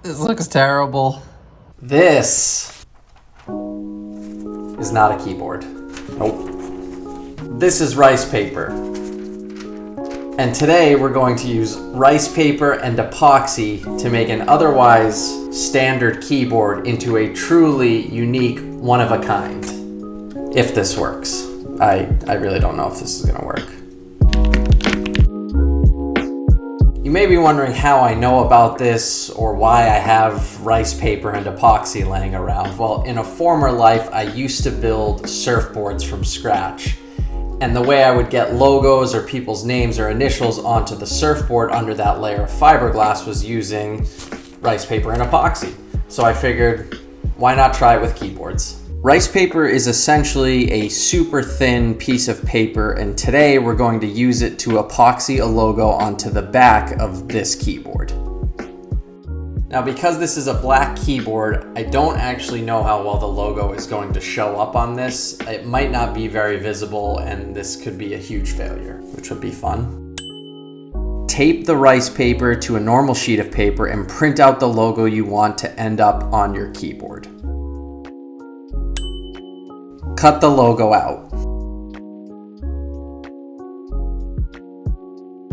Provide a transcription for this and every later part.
This looks terrible. This is not a keyboard. Nope. This is rice paper. And today we're going to use rice paper and epoxy to make an otherwise standard keyboard into a truly unique, one of a kind. If this works. I really don't know if this is gonna work. You may be wondering how I know about this or why I have rice paper and epoxy laying around. Well, in a former life, I used to build surfboards from scratch. And the way I would get logos or people's names or initials onto the surfboard under that layer of fiberglass was using rice paper and epoxy. So I figured, why not try it with keyboards? Rice paper is essentially a super thin piece of paper, and today we're going to use it to epoxy a logo onto the back of this keyboard. Now, because this is a black keyboard, I don't actually know how well the logo is going to show up on this. It might not be very visible, and this could be a huge failure, which would be fun. Tape the rice paper to a normal sheet of paper and print out the logo you want to end up on your keyboard. Cut the logo out.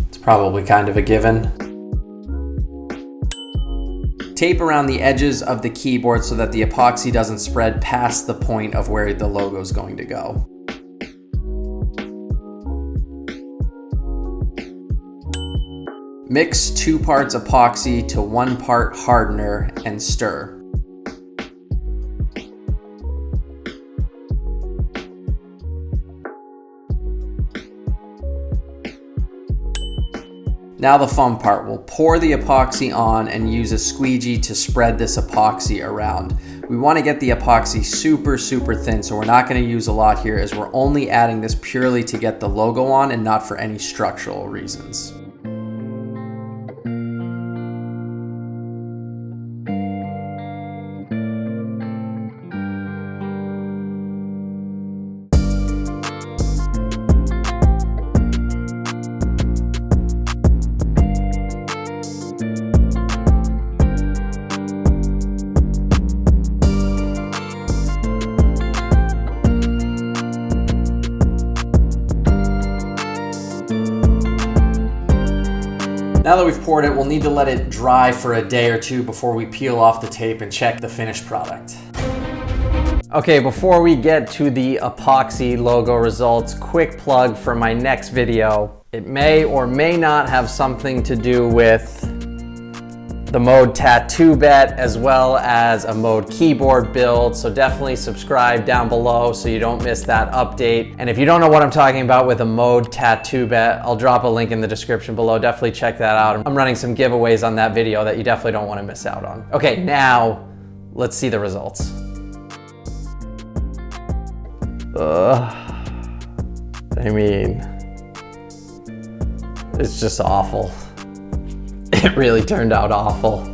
It's probably kind of a given. Tape around the edges of the keyboard so that the epoxy doesn't spread past the point of where the logo is going to go. Mix 2 parts epoxy to 1 part hardener and stir. Now the fun part, we'll pour the epoxy on and use a squeegee to spread this epoxy around. We want to get the epoxy super thin, so we're not going to use a lot here as we're only adding this purely to get the logo on and not for any structural reasons. Now that we've poured it, we'll need to let it dry for a day or two before we peel off the tape and check the finished product. Okay, before we get to the epoxy logo results, quick plug for my next video. It may or may not have something to do with the Mode tattoo bet as well as a Mode keyboard build, so definitely subscribe down below so you don't miss that update. And if you don't know what I'm talking about with a Mode tattoo bet, I'll drop a link in the description below. Definitely check that out. I'm running some giveaways on that video that you definitely don't want to miss out on. Okay, now let's see the results. I mean, it's just awful. It really turned out awful.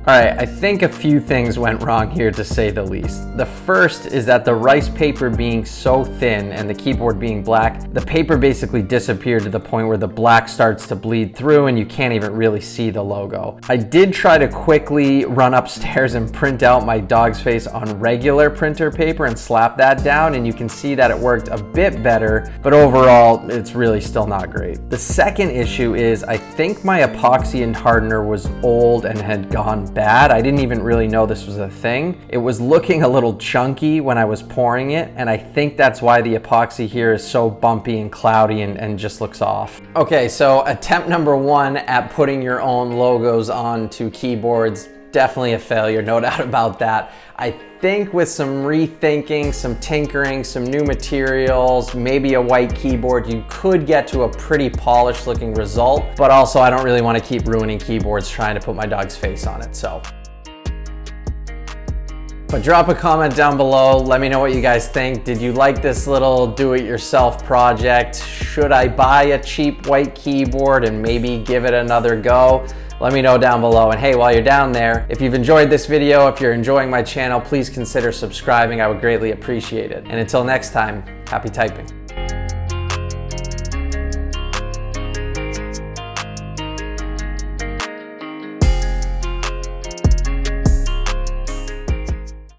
All right, I think a few things went wrong here to say the least. The first is that the rice paper being so thin and the keyboard being black, the paper basically disappeared to the point where the black starts to bleed through and you can't even really see the logo. I did try to quickly run upstairs and print out my dog's face on regular printer paper and slap that down, and you can see that it worked a bit better, but overall, it's really still not great. The second issue is I think my epoxy and hardener was old and had gone bad. I didn't even really know this was a thing. It was looking a little chunky when I was pouring it, and I think that's why the epoxy here is so bumpy and cloudy and just looks off. Okay, so attempt number 1 at putting your own logos onto keyboards, definitely a failure, no doubt about that. I think with some rethinking, some tinkering, some new materials, maybe a white keyboard, you could get to a pretty polished looking result, but also I don't really want to keep ruining keyboards trying to put my dog's face on it, so. But drop a comment down below, let me know what you guys think. Did you like this little do-it-yourself project? Should I buy a cheap white keyboard and maybe give it another go? Let me know down below. And hey, while you're down there, if you've enjoyed this video, if you're enjoying my channel, please consider subscribing. I would greatly appreciate it. And until next time, happy typing.